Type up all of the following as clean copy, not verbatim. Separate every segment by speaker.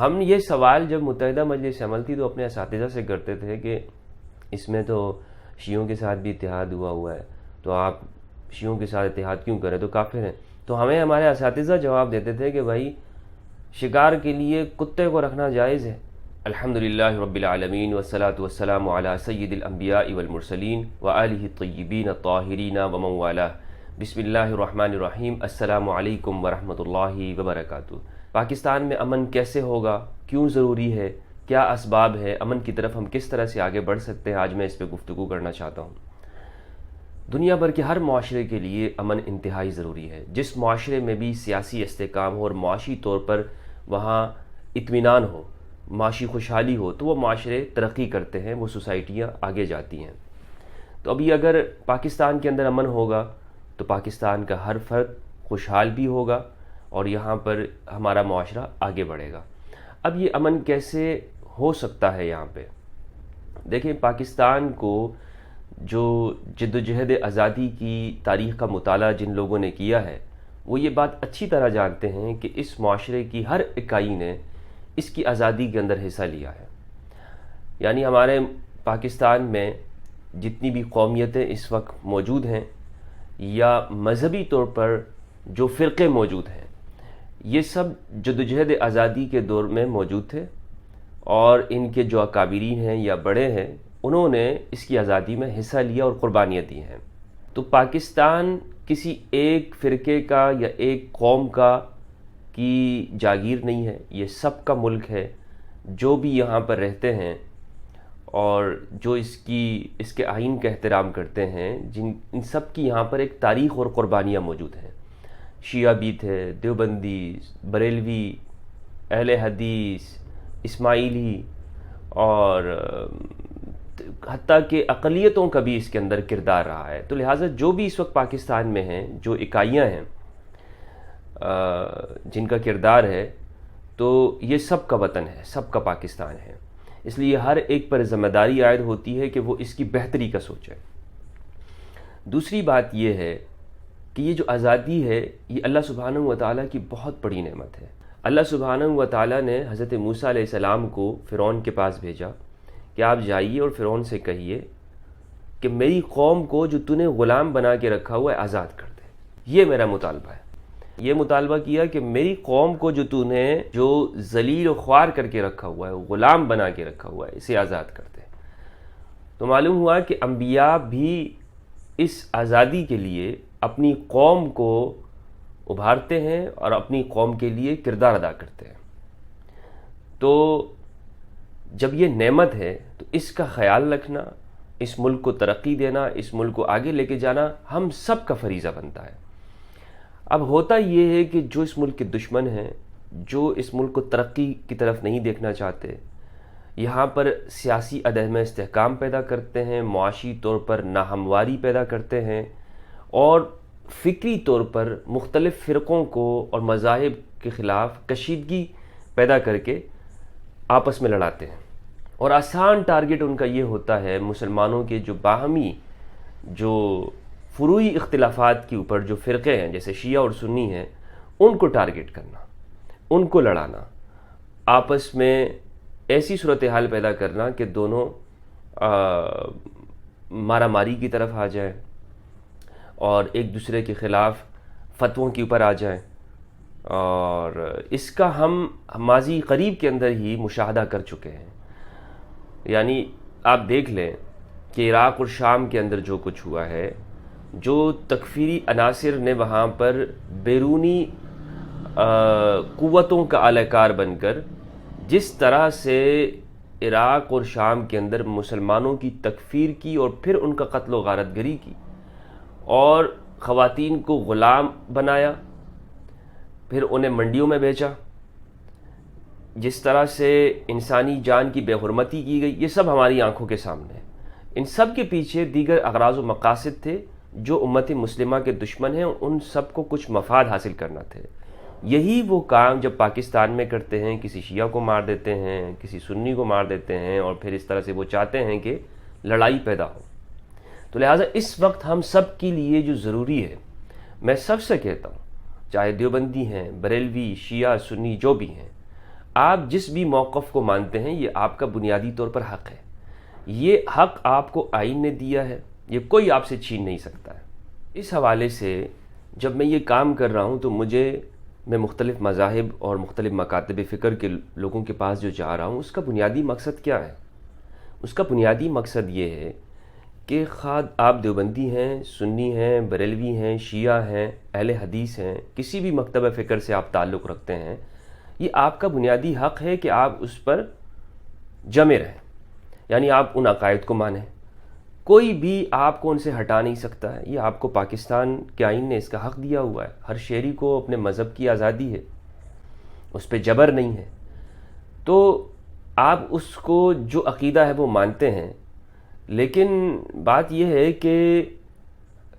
Speaker 1: ہم یہ سوال جب متحدہ مجلس عمل تھی تو اپنے اساتذہ سے کرتے تھے کہ اس میں تو شیعوں کے ساتھ بھی اتحاد ہوا ہے، تو آپ شیعوں کے ساتھ اتحاد کیوں کریں، تو کافر ہیں۔ تو ہمیں ہمارے اساتذہ جواب دیتے تھے کہ بھائی شکار کے لیے کتے کو رکھنا جائز ہے۔ الحمدللہ رب العالمین والصلاة والسلام علی سید الانبیاء والمرسلین وآلہ الطیبین الطاہرین ومن والاه۔ بسم اللہ الرحمن الرحیم۔ السلام علیکم ورحمۃ اللہ وبرکاتہ۔ پاکستان میں امن کیسے ہوگا، کیوں ضروری ہے، کیا اسباب ہے، امن کی طرف ہم کس طرح سے آگے بڑھ سکتے ہیں، آج میں اس پہ گفتگو کرنا چاہتا ہوں۔ دنیا بھر کے ہر معاشرے کے لیے امن انتہائی ضروری ہے۔ جس معاشرے میں بھی سیاسی استحکام ہو اور معاشی طور پر وہاں اطمینان ہو، معاشی خوشحالی ہو، تو وہ معاشرے ترقی کرتے ہیں، وہ سوسائٹیاں آگے جاتی ہیں۔ تو ابھی اگر پاکستان کے اندر امن ہوگا تو پاکستان کا ہر فرد خوشحال بھی ہوگا اور یہاں پر ہمارا معاشرہ آگے بڑھے گا۔ اب یہ امن کیسے ہو سکتا ہے؟ یہاں پہ دیکھیں، پاکستان کو جو جد و جہد آزادی کی تاریخ کا مطالعہ جن لوگوں نے کیا ہے وہ یہ بات اچھی طرح جانتے ہیں کہ اس معاشرے کی ہر اکائی نے اس کی آزادی کے اندر حصہ لیا ہے۔ یعنی ہمارے پاکستان میں جتنی بھی قومیتیں اس وقت موجود ہیں یا مذہبی طور پر جو فرقے موجود ہیں، یہ سب جدوجہد آزادی کے دور میں موجود تھے، اور ان کے جو اکابرین ہیں یا بڑے ہیں انہوں نے اس کی آزادی میں حصہ لیا اور قربانیاں دی ہیں۔ تو پاکستان کسی ایک فرقے کا یا ایک قوم کا کی جاگیر نہیں ہے، یہ سب کا ملک ہے۔ جو بھی یہاں پر رہتے ہیں اور جو اس کے آئین کا احترام کرتے ہیں، ان سب کی یہاں پر ایک تاریخ اور قربانیاں موجود ہیں۔ شیعہ بھی تھے، دیوبندی، بریلوی، اہل حدیث، اسماعیلی، اور حتیٰ کہ اقلیتوں کا بھی اس کے اندر کردار رہا ہے۔ تو لہٰذا جو بھی اس وقت پاکستان میں ہیں، جو اکائیاں ہیں جن کا کردار ہے، تو یہ سب کا وطن ہے، سب کا پاکستان ہے۔ اس لیے ہر ایک پر ذمہ داری عائد ہوتی ہے کہ وہ اس کی بہتری کا سوچے۔ دوسری بات یہ ہے کہ یہ جو آزادی ہے یہ اللہ سبحانہ و تعالیٰ کی بہت بڑی نعمت ہے۔ اللہ سبحانہ و تعالیٰ نے حضرت موسیٰ علیہ السلام کو فرعون کے پاس بھیجا کہ آپ جائیے اور فرعون سے کہیے کہ میری قوم کو جو تو نے غلام بنا کے رکھا ہوا ہے آزاد کر دے، یہ میرا مطالبہ ہے۔ یہ مطالبہ کیا کہ میری قوم کو جو تو نے جو ذلیل و خوار کر کے رکھا ہوا ہے، غلام بنا کے رکھا ہوا ہے، اسے آزاد کر دے۔ تو معلوم ہوا کہ انبیاء بھی اس آزادی کے لیے اپنی قوم کو ابھارتے ہیں اور اپنی قوم کے لیے کردار ادا کرتے ہیں۔ تو جب یہ نعمت ہے تو اس کا خیال رکھنا، اس ملک کو ترقی دینا، اس ملک کو آگے لے کے جانا ہم سب کا فریضہ بنتا ہے۔ اب ہوتا یہ ہے کہ جو اس ملک کے دشمن ہیں، جو اس ملک کو ترقی کی طرف نہیں دیکھنا چاہتے، یہاں پر سیاسی عدم استحکام پیدا کرتے ہیں، معاشی طور پر ناہمواری پیدا کرتے ہیں، اور فکری طور پر مختلف فرقوں کو اور مذاہب کے خلاف کشیدگی پیدا کر کے آپس میں لڑاتے ہیں۔ اور آسان ٹارگٹ ان کا یہ ہوتا ہے مسلمانوں کے جو باہمی جو فروعی اختلافات کے اوپر جو فرقے ہیں جیسے شیعہ اور سنی ہیں، ان کو ٹارگٹ کرنا، ان کو لڑانا، آپس میں ایسی صورتحال پیدا کرنا کہ دونوں مارا ماری کی طرف آ جائیں اور ایک دوسرے کے خلاف فتووں کے اوپر آ جائیں۔ اور اس کا ہم ماضی قریب کے اندر ہی مشاہدہ کر چکے ہیں۔ یعنی آپ دیکھ لیں کہ عراق اور شام کے اندر جو کچھ ہوا ہے، جو تکفیری عناصر نے وہاں پر بیرونی قوتوں کا اعلی کار بن کر جس طرح سے عراق اور شام کے اندر مسلمانوں کی تکفیر کی اور پھر ان کا قتل و غارت گری کی اور خواتین کو غلام بنایا، پھر انہیں منڈیوں میں بیچا، جس طرح سے انسانی جان کی بے حرمتی کی گئی، یہ سب ہماری آنکھوں کے سامنے ہے۔ ان سب کے پیچھے دیگر اغراض و مقاصد تھے۔ جو امت مسلمہ کے دشمن ہیں ان سب کو کچھ مفاد حاصل کرنا تھے۔ یہی وہ کام جب پاکستان میں کرتے ہیں، کسی شیعہ کو مار دیتے ہیں، کسی سنی کو مار دیتے ہیں، اور پھر اس طرح سے وہ چاہتے ہیں کہ لڑائی پیدا ہو۔ تو لہٰذا اس وقت ہم سب کے لیے جو ضروری ہے، میں سب سے کہتا ہوں، چاہے دیوبندی ہیں، بریلوی، شیعہ، سنی، جو بھی ہیں، آپ جس بھی موقف کو مانتے ہیں یہ آپ کا بنیادی طور پر حق ہے، یہ حق آپ کو آئین نے دیا ہے، یہ کوئی آپ سے چھین نہیں سکتا ہے۔ اس حوالے سے جب میں یہ کام کر رہا ہوں تو میں مختلف مذاہب اور مختلف مکاتب فکر کے لوگوں کے پاس جو جا رہا ہوں، اس کا بنیادی مقصد کیا ہے؟ اس کا بنیادی مقصد یہ ہے کہ خواہ آپ دیوبندی ہیں، سنی ہیں، بریلوی ہیں، شیعہ ہیں، اہل حدیث ہیں، کسی بھی مکتبہ فکر سے آپ تعلق رکھتے ہیں، یہ آپ کا بنیادی حق ہے کہ آپ اس پر جمے رہیں، یعنی آپ ان عقائد کو مانیں، کوئی بھی آپ کو ان سے ہٹا نہیں سکتا ہے۔ یہ آپ کو پاکستان کے آئین نے اس کا حق دیا ہوا ہے، ہر شہری کو اپنے مذہب کی آزادی ہے، اس پہ جبر نہیں ہے۔ تو آپ اس کو جو عقیدہ ہے وہ مانتے ہیں، لیکن بات یہ ہے کہ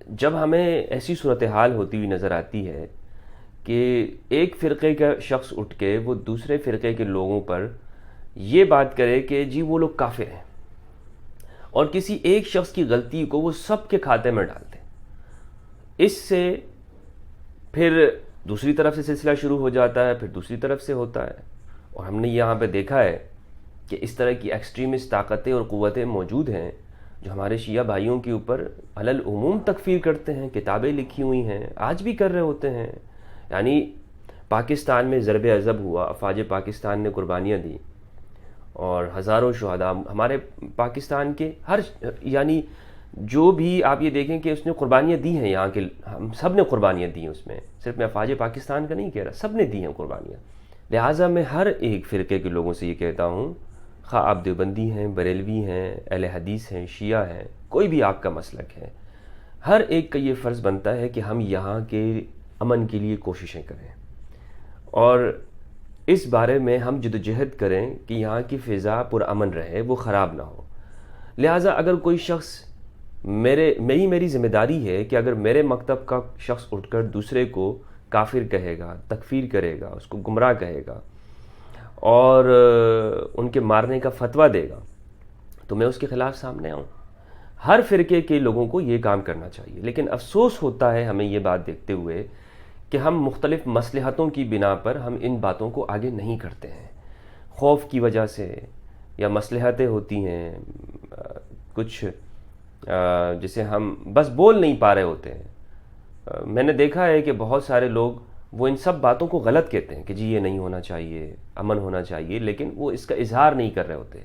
Speaker 1: جب ہمیں ایسی صورتحال ہوتی ہوئی نظر آتی ہے کہ ایک فرقے کا شخص اٹھ کے وہ دوسرے فرقے کے لوگوں پر یہ بات کرے کہ جی وہ لوگ کافر ہیں، اور کسی ایک شخص کی غلطی کو وہ سب کے کھاتے میں ڈال دیں، اس سے پھر دوسری طرف سے سلسلہ شروع ہو جاتا ہے، پھر دوسری طرف سے ہوتا ہے، اور ہم نے یہاں پہ دیکھا ہے کہ اس طرح کی ایکسٹریمسٹ طاقتیں اور قوتیں موجود ہیں جو ہمارے شیعہ بھائیوں کے اوپر علل عموم تکفیر کرتے ہیں، کتابیں لکھی ہوئی ہیں، آج بھی کر رہے ہوتے ہیں۔ یعنی پاکستان میں ضرب عضب ہوا، افواج پاکستان نے قربانیاں دی، اور ہزاروں شہداء ہمارے پاکستان کے یعنی جو بھی آپ یہ دیکھیں کہ اس نے قربانیاں دی ہیں، یہاں کے ہم سب نے قربانیاں دی ہیں، اس میں صرف میں افواج پاکستان کا نہیں کہہ رہا، سب نے دی ہیں قربانیاں۔ لہٰذا میں ہر ایک فرقے کے لوگوں سے یہ کہتا ہوں، خواہ آپ دیوبندی ہیں، بریلوی ہیں، اہل حدیث ہیں، شیعہ ہیں، کوئی بھی آپ کا مسلک ہے، ہر ایک کا یہ فرض بنتا ہے کہ ہم یہاں کے امن کے لیے کوششیں کریں، اور اس بارے میں ہم جدوجہد کریں کہ یہاں کی فضا پرامن رہے، وہ خراب نہ ہو۔ لہٰذا اگر کوئی شخص میری ذمہ داری ہے کہ اگر میرے مکتب کا شخص اٹھ کر دوسرے کو کافر کہے گا، تکفیر کرے گا، اس کو گمراہ کہے گا اور ان کے مارنے کا فتویٰ دے گا، تو میں اس کے خلاف سامنے آؤں۔ ہر فرقے کے لوگوں کو یہ کام کرنا چاہیے، لیکن افسوس ہوتا ہے ہمیں یہ بات دیکھتے ہوئے کہ ہم مختلف مصلحتوں کی بنا پر ہم ان باتوں کو آگے نہیں کرتے ہیں، خوف کی وجہ سے، یا مصلحتیں ہوتی ہیں کچھ جسے ہم بس بول نہیں پا رہے ہوتے ہیں۔ میں نے دیکھا ہے کہ بہت سارے لوگ وہ ان سب باتوں کو غلط کہتے ہیں کہ جی یہ نہیں ہونا چاہیے، امن ہونا چاہیے، لیکن وہ اس کا اظہار نہیں کر رہے ہوتے۔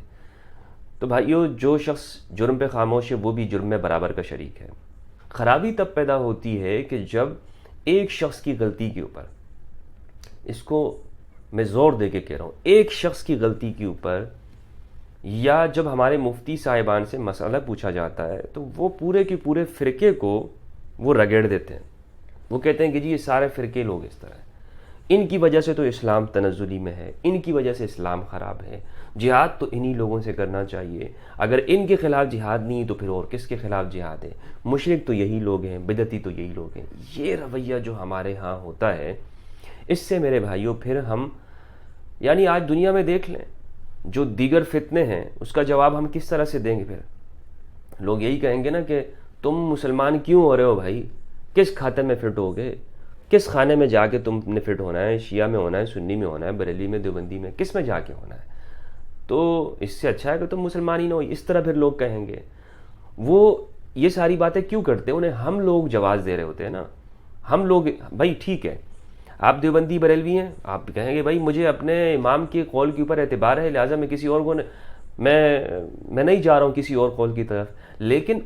Speaker 1: تو بھائیو، جو شخص جرم پہ خاموش ہے وہ بھی جرم میں برابر کا شریک ہے۔ خرابی تب پیدا ہوتی ہے کہ جب ایک شخص کی غلطی کے اوپر، اس کو میں زور دے کے کہہ رہا ہوں، ایک شخص کی غلطی کے اوپر، یا جب ہمارے مفتی صاحبان سے مسئلہ پوچھا جاتا ہے تو وہ پورے کے پورے فرقے کو وہ رگڑ دیتے ہیں، وہ کہتے ہیں کہ جی یہ سارے فرقے لوگ اس طرح ہیں، ان کی وجہ سے تو اسلام تنزلی میں ہے، ان کی وجہ سے اسلام خراب ہے، جہاد تو انہی لوگوں سے کرنا چاہیے، اگر ان کے خلاف جہاد نہیں تو پھر اور کس کے خلاف جہاد ہے، مشرک تو یہی لوگ ہیں، بدعتی تو یہی لوگ ہیں۔ یہ رویہ جو ہمارے ہاں ہوتا ہے، اس سے میرے بھائیوں پھر ہم یعنی آج دنیا میں دیکھ لیں جو دیگر فتنے ہیں اس کا جواب ہم کس طرح سے دیں گے؟ پھر لوگ یہی کہیں گے نا کہ تم مسلمان کیوں ہو رہے ہو بھائی، کس کھاتے میں فٹ ہو گئے، کس خانے میں جا کے تم نے فٹ ہونا ہے، شیعہ میں ہونا ہے، سنی میں ہونا ہے، بریلی میں، دیوبندی میں، کس میں جا کے ہونا ہے؟ تو اس سے اچھا ہے کہ تم مسلمان ہی نہ ہو، اس طرح پھر لوگ کہیں گے۔ وہ یہ ساری باتیں کیوں کرتے ہیں؟ انہیں ہم لوگ جواز دے رہے ہوتے ہیں نا، ہم لوگ بھائی ٹھیک ہے آپ دیوبندی بریلوی ہیں، آپ کہیں گے بھائی مجھے اپنے امام کے قول کے اوپر اعتبار ہے، لہٰذا میں کسی اور کو میں نہیں جا رہا ہوں کسی اور قول کی طرف، لیکن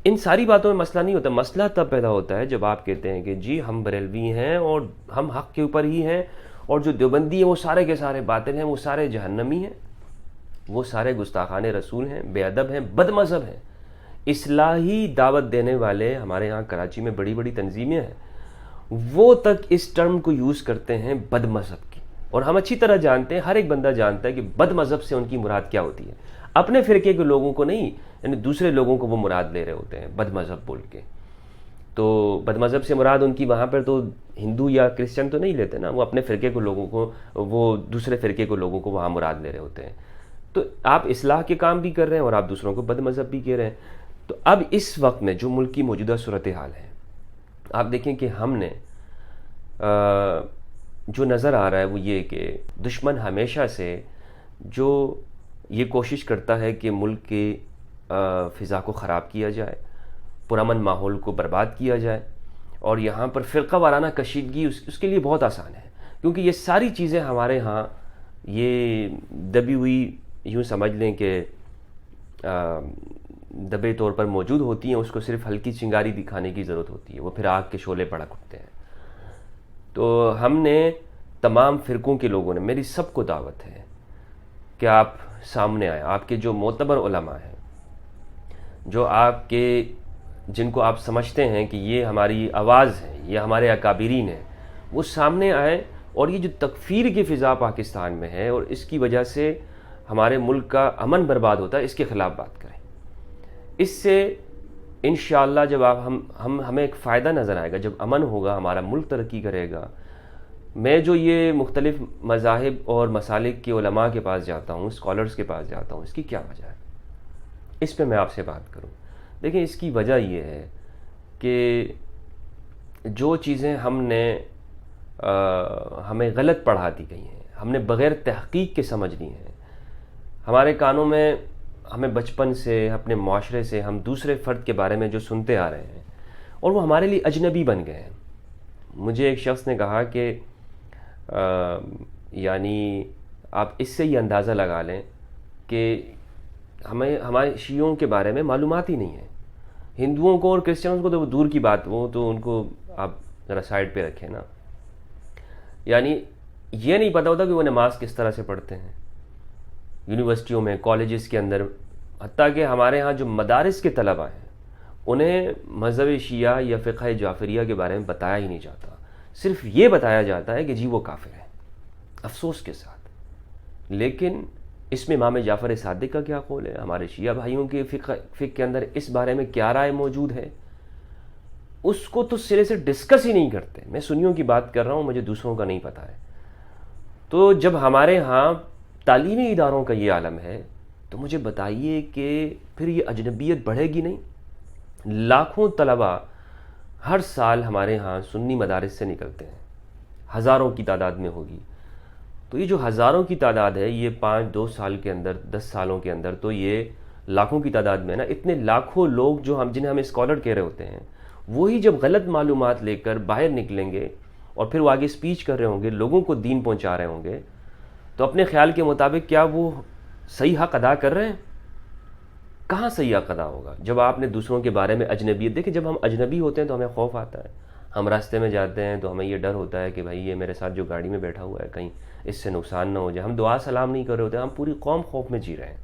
Speaker 1: ان ساری باتوں میں مسئلہ نہیں ہوتا۔ مسئلہ تب پیدا ہوتا ہے جب آپ کہتے ہیں کہ جی ہم بریلوی ہیں اور ہم حق کے اوپر ہی ہیں، اور جو دیوبندی ہیں وہ سارے کے سارے باطل ہیں، وہ سارے جہنمی ہیں، وہ سارے گستاخان رسول ہیں، بے ادب ہیں، بد مذہب ہیں۔ اصلاحی دعوت دینے والے ہمارے ہاں کراچی میں بڑی بڑی تنظیمیں ہیں، وہ تک اس ٹرم کو یوز کرتے ہیں بد مذہب کی، اور ہم اچھی طرح جانتے ہیں، ہر ایک بندہ جانتا ہے کہ بد مذہب سے ان کی مراد کیا ہوتی ہے۔ اپنے فرقے کے لوگوں کو نہیں، یعنی دوسرے لوگوں کو وہ مراد لے رہے ہوتے ہیں بد مذہب بول کے۔ تو بد مذہب سے مراد ان کی وہاں پر تو ہندو یا کرسچن تو نہیں لیتے نا، وہ اپنے فرقے کو لوگوں کو، وہ دوسرے فرقے کو لوگوں کو وہاں مراد لے رہے ہوتے ہیں۔ تو آپ اصلاح کے کام بھی کر رہے ہیں اور آپ دوسروں کو بد مذہب بھی کہہ رہے ہیں۔ تو اب اس وقت میں جو ملک کی موجودہ صورتحال ہے، آپ دیکھیں کہ ہم نے جو نظر آ رہا ہے وہ یہ کہ دشمن ہمیشہ سے جو یہ کوشش کرتا ہے کہ ملک کی فضا کو خراب کیا جائے، پرامن ماحول کو برباد کیا جائے، اور یہاں پر فرقہ وارانہ کشیدگی اس کے لیے بہت آسان ہے، کیونکہ یہ ساری چیزیں ہمارے ہاں یہ دبی ہوئی، یوں سمجھ لیں کہ دبے طور پر موجود ہوتی ہیں، اس کو صرف ہلکی چنگاری دکھانے کی ضرورت ہوتی ہے، وہ پھر آگ کے شعلے بھڑک اٹھتے ہیں۔ تو ہم نے تمام فرقوں کے لوگوں نے، میری سب کو دعوت ہے کہ آپ سامنے آئیں، آپ کے جو معتبر علماء ہیں، جو آپ کے جن کو آپ سمجھتے ہیں کہ یہ ہماری آواز ہے، یہ ہمارے اکابرین ہیں، وہ سامنے آئیں، اور یہ جو تکفیر کی فضا پاکستان میں ہے اور اس کی وجہ سے ہمارے ملک کا امن برباد ہوتا ہے، اس کے خلاف بات کریں۔ اس سے انشاءاللہ جب آپ ہمیں ایک فائدہ نظر آئے گا، جب امن ہوگا، ہمارا ملک ترقی کرے گا۔ میں جو یہ مختلف مذاہب اور مسالک کے علماء کے پاس جاتا ہوں، اسکالرز کے پاس جاتا ہوں، اس کی کیا وجہ ہے؟ اس پہ میں آپ سے بات کروں۔ دیکھیں، اس کی وجہ یہ ہے کہ جو چیزیں ہمیں غلط پڑھا دی گئی ہیں، ہم نے بغیر تحقیق کے سمجھ لی ہیں، ہمارے کانوں میں ہمیں بچپن سے، اپنے معاشرے سے ہم دوسرے فرد کے بارے میں جو سنتے آ رہے ہیں، اور وہ ہمارے لیے اجنبی بن گئے ہیں۔ مجھے ایک شخص نے کہا کہ یعنی آپ اس سے یہ اندازہ لگا لیں کہ ہمارے شیعوں کے بارے میں معلومات ہی نہیں ہے۔ ہندوؤں کو اور کرسچنوں کو تو وہ دور کی بات، وہ تو ان کو آپ ذرا سائڈ پہ رکھیں نا۔ یعنی یہ نہیں پتہ ہوتا کہ وہ نماز کس طرح سے پڑھتے ہیں۔ یونیورسٹیوں میں، کالجز کے اندر، حتیٰ کہ ہمارے ہاں جو مدارس کے طلبہ ہیں، انہیں مذہب شیعہ یا فقہ جعفریہ کے بارے میں بتایا ہی نہیں جاتا، صرف یہ بتایا جاتا ہے کہ جی وہ کافر ہے، افسوس کے ساتھ۔ لیکن اس میں امام جعفر صادق کا کیا قول ہے؟ ہمارے شیعہ بھائیوں کے فقہ کے اندر اس بارے میں کیا رائے موجود ہے؟ اس کو تو سرے سے ڈسکس ہی نہیں کرتے۔ میں سنیوں کی بات کر رہا ہوں، مجھے دوسروں کا نہیں پتہ ہے۔ تو جب ہمارے ہاں تعلیمی اداروں کا یہ عالم ہے، تو مجھے بتائیے کہ پھر یہ اجنبیت بڑھے گی نہیں؟ لاکھوں طلبہ ہر سال ہمارے ہاں سنی مدارس سے نکلتے ہیں، ہزاروں کی تعداد میں ہوگی۔ تو یہ جو ہزاروں کی تعداد ہے، یہ 2 سال کے اندر، 10 سالوں کے اندر تو یہ لاکھوں کی تعداد میں نا، اتنے لاکھوں لوگ جو جنہیں ہم اسکالر کہہ رہے ہوتے ہیں، وہی جب غلط معلومات لے کر باہر نکلیں گے اور پھر وہ آگے اسپیچ کر رہے ہوں گے، لوگوں کو دین پہنچا رہے ہوں گے، تو اپنے خیال کے مطابق کیا وہ صحیح حق ادا کر رہے ہیں؟ کہاں صحیح حق ادا ہوگا جب آپ نے دوسروں کے بارے میں اجنبیت؟ دیکھیں، جب ہم اجنبی ہوتے ہیں تو ہمیں خوف آتا ہے، ہم راستے میں جاتے ہیں تو ہمیں یہ ڈر ہوتا ہے کہ بھائی یہ میرے ساتھ جو گاڑی میں بیٹھا ہوا ہے کہیں اس سے نقصان نہ ہو جائے۔ ہم دعا سلام نہیں کر رہے ہوتے، ہم پوری قوم خوف میں جی رہے ہیں،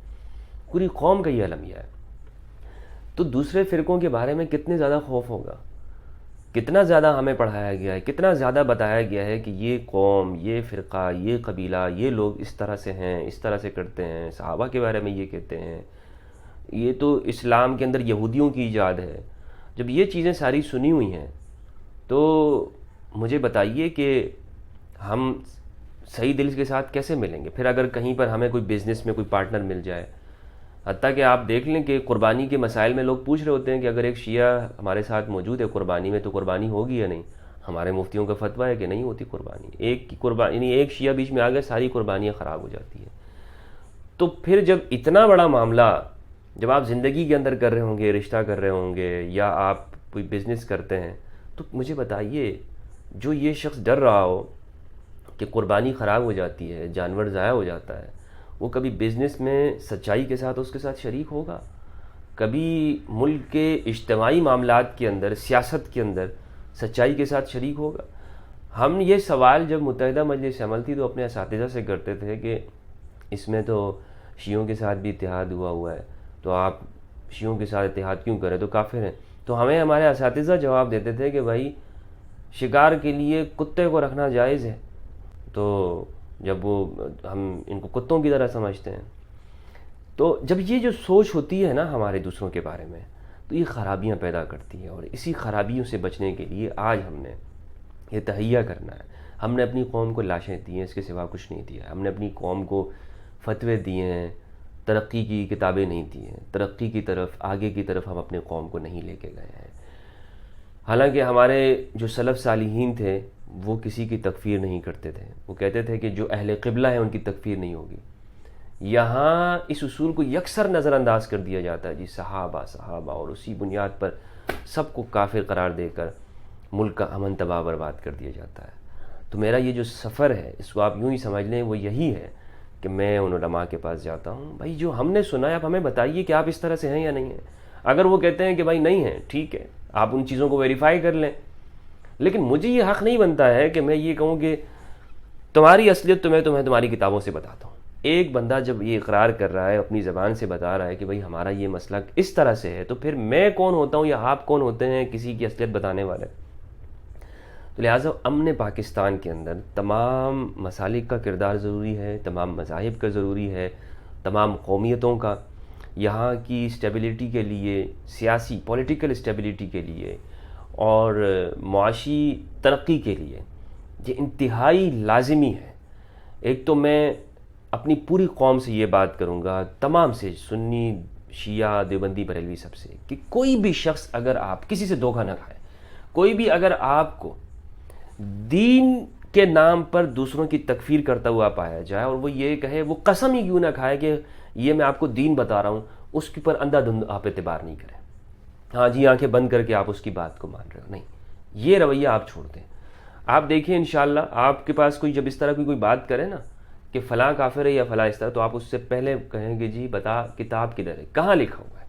Speaker 1: پوری قوم کا یہ المیہ ہے۔ تو دوسرے فرقوں کے بارے میں کتنے زیادہ خوف ہوگا، کتنا زیادہ ہمیں پڑھایا گیا ہے، کتنا زیادہ بتایا گیا ہے کہ یہ قوم، یہ فرقہ، یہ قبیلہ، یہ لوگ اس طرح سے ہیں، اس طرح سے کرتے ہیں، صحابہ کے بارے میں یہ کہتے ہیں، یہ تو اسلام کے اندر یہودیوں کی ایجاد ہے۔ جب یہ چیزیں ساری سنی ہوئی ہیں تو مجھے بتائیے کہ ہم صحیح دل کے ساتھ کیسے ملیں گے؟ پھر اگر کہیں پر ہمیں کوئی بزنس میں کوئی پارٹنر مل جائے، حتیٰ کہ آپ دیکھ لیں کہ قربانی کے مسائل میں لوگ پوچھ رہے ہوتے ہیں کہ اگر ایک شیعہ ہمارے ساتھ موجود ہے قربانی میں تو قربانی ہوگی یا نہیں؟ ہمارے مفتیوں کا فتویٰ ہے کہ نہیں ہوتی قربانی، ایک کی قربانی، یعنی ایک شیعہ بیچ میں آ گیا، ساری قربانیاں خراب ہو جاتی ہیں۔ تو پھر جب اتنا بڑا معاملہ جب آپ زندگی کے اندر کر رہے ہوں گے، رشتہ کر رہے ہوں گے، یا آپ کوئی بزنس کرتے ہیں، تو مجھے بتائیے جو یہ شخص ڈر رہا ہو کہ قربانی خراب ہو جاتی ہے، جانور ضائع ہو جاتا ہے، وہ کبھی بزنس میں سچائی کے ساتھ اس کے ساتھ شریک ہوگا؟ کبھی ملک کے اجتماعی معاملات کے اندر، سیاست کے اندر سچائی کے ساتھ شریک ہوگا؟ ہم یہ سوال جب متحدہ مجلس عمل تھی تو اپنے اساتذہ سے کرتے تھے کہ اس میں تو شیعوں کے ساتھ بھی اتحاد ہوا ہے، تو آپ شیعوں کے ساتھ اتحاد کیوں کریں، تو کافر ہیں۔ تو ہمیں ہمارے اساتذہ جواب دیتے تھے کہ بھائی شکار کے لیے کتے کو رکھنا جائز ہے، تو جب وہ ہم ان کو کتوں کی طرح سمجھتے ہیں، تو جب یہ جو سوچ ہوتی ہے نا ہمارے دوسروں کے بارے میں، تو یہ خرابیاں پیدا کرتی ہیں، اور اسی خرابیوں سے بچنے کے لیے آج ہم نے یہ تہیہ کرنا ہے۔ ہم نے اپنی قوم کو لاشیں دی ہیں، اس کے سوا کچھ نہیں دیا ہے۔ ہم نے اپنی قوم کو فتوے دیے ہیں، ترقی کی کتابیں نہیں دی ہیں، ترقی کی طرف، آگے کی طرف ہم اپنے قوم کو نہیں لے کے گئے ہیں۔ حالانکہ ہمارے جو سلف صالحین تھے وہ کسی کی تکفیر نہیں کرتے تھے. وہ کہتے تھے کہ جو اہل قبلہ ہیں ان کی تکفیر نہیں ہوگی. یہاں اس اصول کو یکسر نظر انداز کر دیا جاتا ہے جی، صحابہ صحابہ، اور اسی بنیاد پر سب کو کافر قرار دے کر ملک کا امن تباہ برباد کر دیا جاتا ہے. تو میرا یہ جو سفر ہے اس کو آپ یوں ہی سمجھ لیں، وہ یہی ہے کہ میں ان علماء کے پاس جاتا ہوں. بھائی جو ہم نے سنا ہے آپ ہمیں بتائیے کہ آپ اس طرح سے ہیں یا نہیں ہیں. اگر وہ کہتے ہیں کہ بھائی نہیں ہیں، ٹھیک ہے، آپ ان چیزوں کو ویریفائی کر لیں، لیکن مجھے یہ حق نہیں بنتا ہے کہ میں یہ کہوں کہ تمہاری اصلیت تو میں تمہیں تمہاری کتابوں سے بتاتا ہوں. ایک بندہ جب یہ اقرار کر رہا ہے، اپنی زبان سے بتا رہا ہے کہ بھئی ہمارا یہ مسلک اس طرح سے ہے، تو پھر میں کون ہوتا ہوں یا آپ کون ہوتے ہیں کسی کی اصلیت بتانے والے. تو لہٰذا امن پاکستان کے اندر تمام مسالک کا کردار ضروری ہے، تمام مذاہب کا ضروری ہے، تمام قومیتوں کا. یہاں کی اسٹیبلٹی کے لیے، سیاسی پولیٹیکل اسٹیبلٹی کے لیے اور معاشی ترقی کے لیے یہ انتہائی لازمی ہے. ایک تو میں اپنی پوری قوم سے یہ بات کروں گا، تمام سے، سنی، شیعہ، دیوبندی، بریلوی، سب سے، کہ کوئی بھی شخص اگر آپ کسی سے دھوکہ نہ کھائے، کوئی بھی اگر آپ کو دین کے نام پر دوسروں کی تکفیر کرتا ہوا پایا جائے اور وہ یہ کہے، وہ قسم ہی کیوں نہ کھائے کہ یہ میں آپ کو دین بتا رہا ہوں، اس کے پر اندھا دھند آپ اعتبار نہیں کریں. ہاں جی، آنکھیں بند کر کے آپ اس کی بات کو مان رہے ہو، نہیں، یہ رویہ آپ چھوڑ دیں. آپ دیکھیں انشاءاللہ آپ کے پاس کوئی جب اس طرح کی کوئی بات کرے نا کہ فلاں کافر ہے یا فلاں اس طرح، تو آپ اس سے پہلے کہیں گے جی بتا کتاب کدھر ہے، کہاں لکھا ہوا ہے،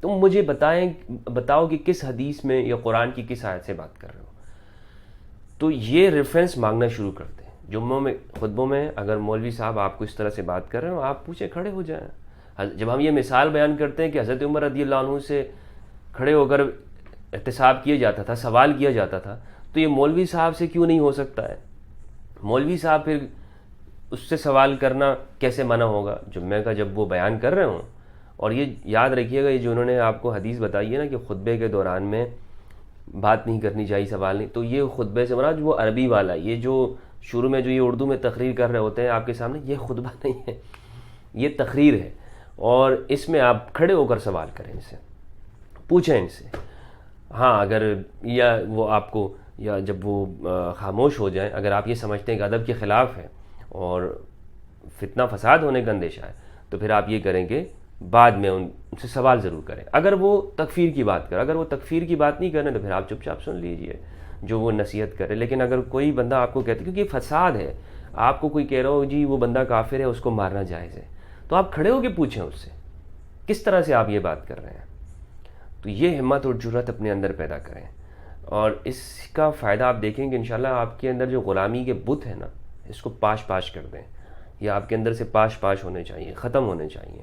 Speaker 1: تم مجھے بتاؤ کہ کس حدیث میں یا قرآن کی کس آیت سے بات کر رہے ہو. تو یہ ریفرنس مانگنا شروع کر دیں. جمعوں میں، خطبوں میں اگر مولوی صاحب آپ کو اس طرح سے بات کر رہے ہو، آپ پوچھیں، کھڑے ہو جائیں. جب ہم یہ مثال بیان کرتے ہیں کہ حضرت عمر رضی اللہ عنہ سے کھڑے ہو کر احتساب کیا جاتا تھا، سوال کیا جاتا تھا، تو یہ مولوی صاحب سے کیوں نہیں ہو سکتا ہے؟ مولوی صاحب پھر اس سے سوال کرنا کیسے منع ہوگا جمعہ کا جب وہ بیان کر رہے ہوں؟ اور یہ یاد رکھیے گا، یہ جو انہوں نے آپ کو حدیث بتائی ہے نا کہ خطبے کے دوران میں بات نہیں کرنی چاہیے، سوال نہیں، تو یہ خطبے سے مراد وہ عربی والا، یہ جو شروع میں جو یہ اردو میں تقریر کر رہے ہوتے ہیں آپ کے سامنے، یہ خطبہ نہیں ہے، یہ تقریر ہے. اور اس میں آپ کھڑے ہو کر سوال کریں، ان سے پوچھیں، ان سے. ہاں اگر یا وہ آپ کو، یا جب وہ خاموش ہو جائیں، اگر آپ یہ سمجھتے ہیں کہ ادب کے خلاف ہے اور فتنہ فساد ہونے کا اندیشہ ہے، تو پھر آپ یہ کریں کہ بعد میں ان سے سوال ضرور کریں. اگر وہ تکفیر کی بات کریں، اگر وہ تکفیر کی بات نہیں کریں تو پھر آپ چپ چاپ سن لیجئے جو وہ نصیحت کرے. لیکن اگر کوئی بندہ آپ کو کہتے، کیونکہ یہ فساد ہے، آپ کو کوئی کہہ رہا ہو جی وہ بندہ کافر ہے، اس کو مارنا جائز ہے، تو آپ کھڑے ہو کے پوچھیں اس سے کس طرح سے آپ یہ بات کر رہے ہیں. تو یہ ہمت اور جرأت اپنے اندر پیدا کریں، اور اس کا فائدہ آپ دیکھیں کہ انشاءاللہ آپ کے اندر جو غلامی کے بت ہیں نا، اس کو پاش کر دیں، یا آپ کے اندر سے پاش ہونے چاہیے، ختم ہونے چاہیے.